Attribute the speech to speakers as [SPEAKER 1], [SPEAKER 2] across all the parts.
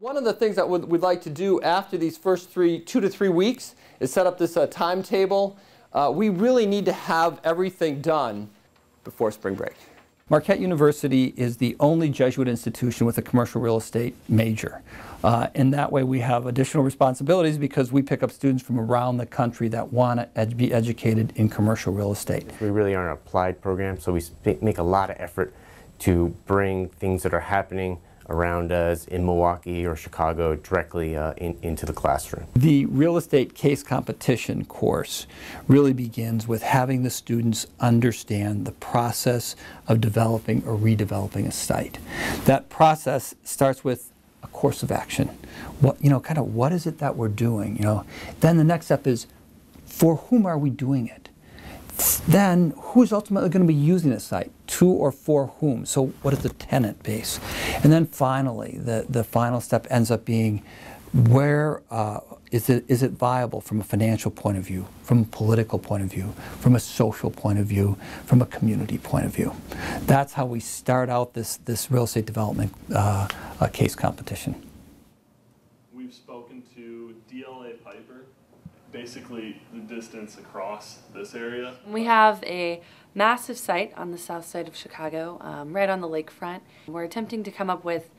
[SPEAKER 1] One of the things that we'd like to do after these first 2 to 3 weeks is set up this timetable. We really need to have everything done before spring break. Marquette University is the only Jesuit institution with a commercial real estate major. In that way we have additional responsibilities because we pick up students from around the country that want to be educated in commercial real estate.
[SPEAKER 2] We really are an applied program, so we make a lot of effort to bring things that are happening around us in Milwaukee or Chicago directly into the classroom.
[SPEAKER 1] The real estate case competition course really begins with having the students understand the process of developing or redeveloping a site. That process starts with a course of action. What is it that we're doing? Then the next step is, for whom are we doing it? Then, who's ultimately going to be using the site? To or for whom? So what is the tenant base? And then finally, the final step ends up being, where is it viable from a financial point of view, from a political point of view, from a social point of view, from a community point of view? That's how we start out this real estate development case competition.
[SPEAKER 3] We've spoken to DLA Piper, basically the distance across this area.
[SPEAKER 4] We have a massive site on the south side of Chicago, right on the lakefront. We're attempting to come up with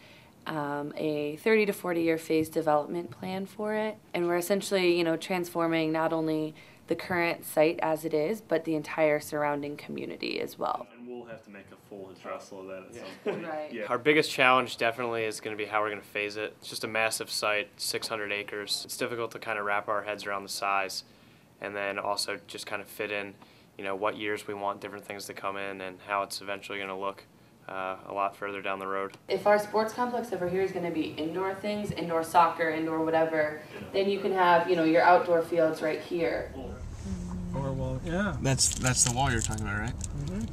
[SPEAKER 4] a 30 to 40 year phased development plan for it, and we're essentially transforming not only the current site as it is, but the entire surrounding community as well.
[SPEAKER 3] And we'll have to make a full address of that at some point.
[SPEAKER 4] Right.
[SPEAKER 5] Yeah. Our biggest challenge definitely is going to be how we're going to phase it. It's just a massive site, 600 acres. It's difficult to kind of wrap our heads around the size, and then also just kind of fit in, what years we want different things to come in and how it's eventually going to look a lot further down the road.
[SPEAKER 4] If our sports complex over here is going to be indoor things, indoor soccer, indoor whatever, then you can have, your outdoor fields right here.
[SPEAKER 6] Or well, yeah. That's the wall you're talking about, right? Mm-hmm.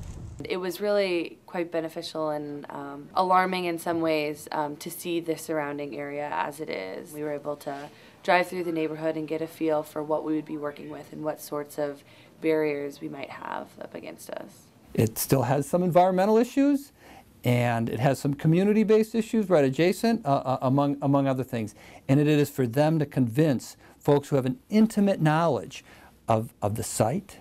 [SPEAKER 4] It was really quite beneficial and alarming in some ways to see the surrounding area as it is. We were able to drive through the neighborhood and get a feel for what we would be working with and what sorts of barriers we might have up against us.
[SPEAKER 1] It still has some environmental issues, and it has some community-based issues right adjacent, among other things. And it is for them to convince folks who have an intimate knowledge of the site,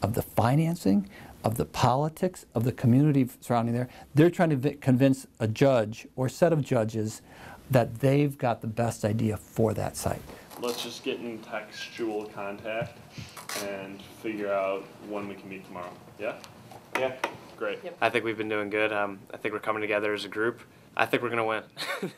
[SPEAKER 1] of the financing, of the politics, of the community surrounding there. They're trying to convince a judge or set of judges that they've got the best idea for that site.
[SPEAKER 3] Let's just get in textual contact and figure out when we can meet tomorrow. Yeah? Yeah? Great.
[SPEAKER 5] I think we've been doing good. I think we're coming together as a group. I think we're going to win.